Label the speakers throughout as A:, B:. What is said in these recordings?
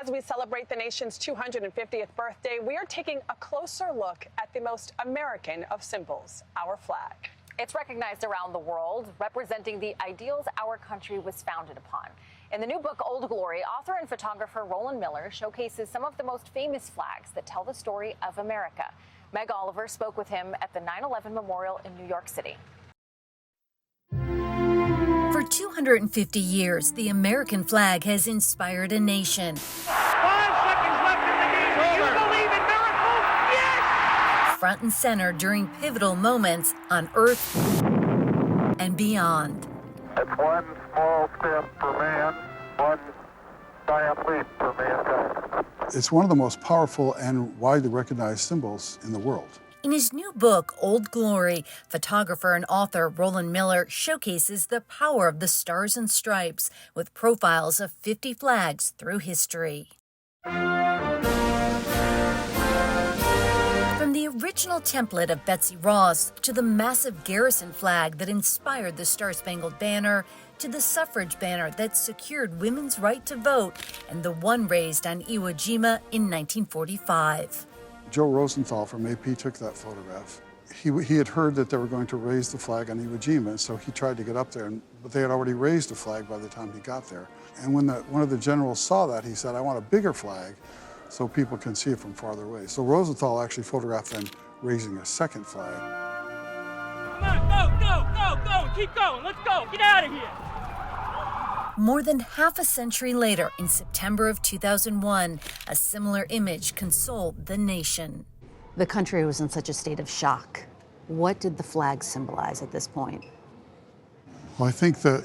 A: As we celebrate the nation's 250th birthday, we are taking a closer look at the most American of symbols, our flag.
B: It's recognized around the world, representing the ideals our country was founded upon. In the new book, Old Glory, author and photographer Roland Miller showcases some of the most famous flags that tell the story of America. Meg Oliver spoke with him at the 9/11 Memorial in New York City.
C: For 250 years, the American flag has inspired a nation.
D: 5 seconds left in the game. Do you believe in miracles? Yes!
C: Front and center during pivotal moments on Earth and beyond.
E: It's one small step for man, one giant leap for mankind.
F: It's one of the most powerful and widely recognized symbols in the world.
C: In his new book, Old Glory, photographer and author Roland Miller showcases the power of the Stars and Stripes with profiles of 50 flags through history. From the original template of Betsy Ross to the massive Garrison flag that inspired the Star-Spangled Banner to the suffrage banner that secured women's right to vote and the one raised on Iwo Jima in 1945.
F: Joe Rosenthal from AP took that photograph. He had heard that they were going to raise the flag on Iwo Jima, so he tried to get up there, but they had already raised the flag by the time he got there. And when one of the generals saw that, he said, "I want a bigger flag so people can see it from farther away." So Rosenthal actually photographed them raising a second flag.
D: Come on, go, keep going, let's go, get out of here.
C: More than half a century later, in September of 2001, a similar image consoled the nation.
G: The country was in such a state of shock. What did the flag symbolize at this point?
F: Well, I think that,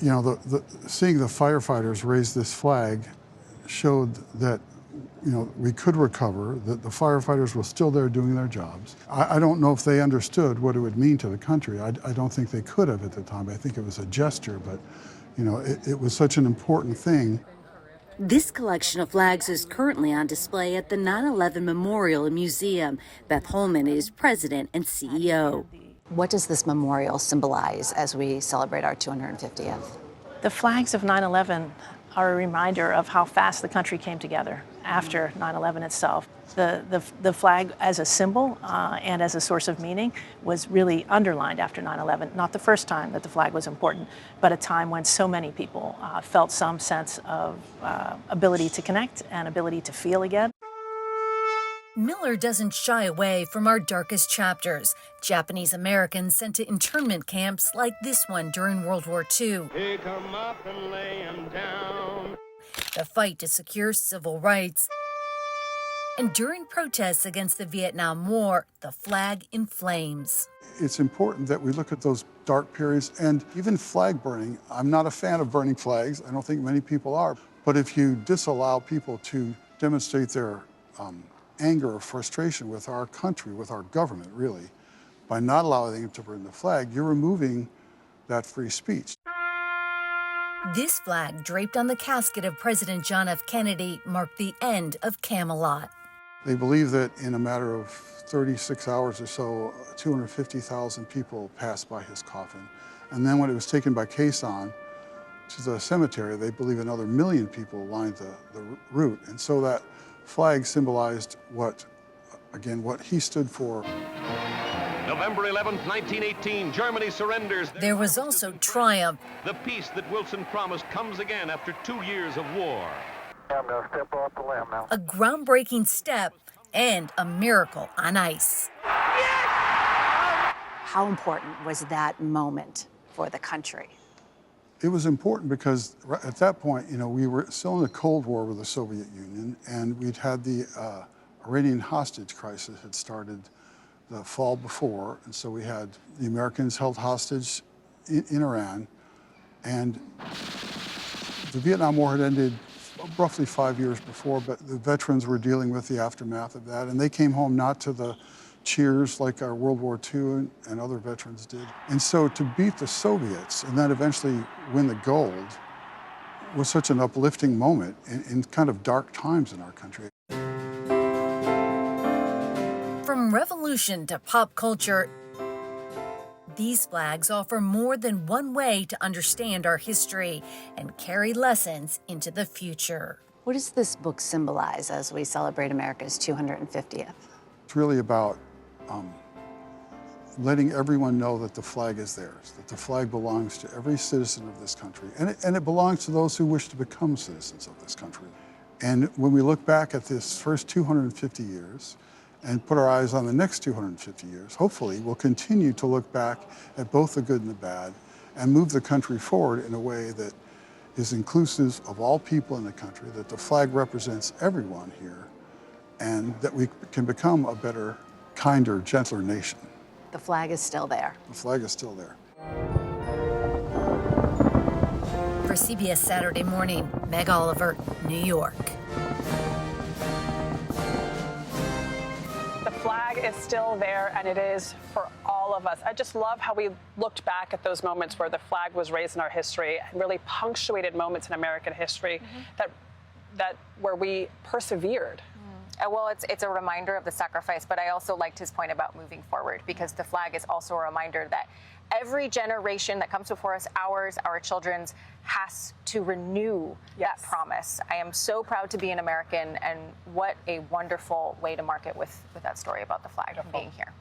F: seeing the firefighters raise this flag showed that, we could recover, that the firefighters were still there doing their jobs. I don't know if they understood what it would mean to the country. I don't think they could have at the time. I think it was a gesture, but it was such an important thing.
C: This collection of flags is currently on display at the 9/11 Memorial Museum. Beth Holman is president and CEO.
G: What does this memorial symbolize as we celebrate our 250th?
H: The flags of 9/11 are a reminder of how fast the country came together after 9/11 itself. The flag as a symbol and as a source of meaning was really underlined after 9/11. Not the first time that the flag was important, but a time when so many people felt some sense of ability to connect and ability to feel again.
C: Miller doesn't shy away from our darkest chapters. Japanese Americans sent to internment camps like this one during World War II.
D: Pick 'em up and lay 'em down.
C: The fight to secure civil rights. And during protests against the Vietnam War, the flag in flames.
F: It's important that we look at those dark periods and even flag burning. I'm not a fan of burning flags. I don't think many people are. But if you disallow people to demonstrate their anger or frustration with our country, with our government, really, by not allowing them to burn the flag, you're removing that free speech.
C: This flag, draped on the casket of President John F. Kennedy, marked the end of Camelot.
F: They believe that in a matter of 36 hours or so, 250,000 people passed by his coffin. And then when it was taken by caisson to the cemetery, they believe another 1 million people lined the route. And so that flag symbolized what he stood for.
I: November 11th, 1918, Germany surrenders.
C: There was also triumph.
I: The peace that Wilson promised comes again after 2 years of war.
E: I'm going to step off the limb now.
C: A groundbreaking step and a miracle on ice.
G: How important was that moment for the country?
F: It was important because at that point, we were still in the Cold War with the Soviet Union, and we'd had the Iranian hostage crisis had started the fall before, and so we had the Americans held hostage in Iran, and the Vietnam War had ended roughly 5 years before, but the veterans were dealing with the aftermath of that, and they came home not to the cheers like our World War II and other veterans did. And so to beat the Soviets and then eventually win the gold was such an uplifting moment in kind of dark times in our country.
C: From revolution to pop culture, these flags offer more than one way to understand our history and carry lessons into the future.
G: What does this book symbolize as we celebrate America's 250th?
F: It's really about letting everyone know that the flag is theirs, that the flag belongs to every citizen of this country, and it belongs to those who wish to become citizens of this country. And when we look back at this first 250 years and put our eyes on the next 250 years, hopefully we'll continue to look back at both the good and the bad and move the country forward in a way that is inclusive of all people in the country, that the flag represents everyone here, and that we can become a better, kinder, gentler nation.
G: The flag is still there.
F: The flag is still there.
C: For CBS Saturday Morning, Meg Oliver, New York.
A: The flag is still there, and it is for all of us. I just love how we looked back at those moments where the flag was raised in our history, and really punctuated moments in American history that where we persevered.
B: Well, it's a reminder of the sacrifice, but I also liked his point about moving forward, because the flag is also a reminder that every generation that comes before us, ours, our children's, has to renew that promise. I am so proud to be an American, and what a wonderful way to mark it with that story about the flag and being here.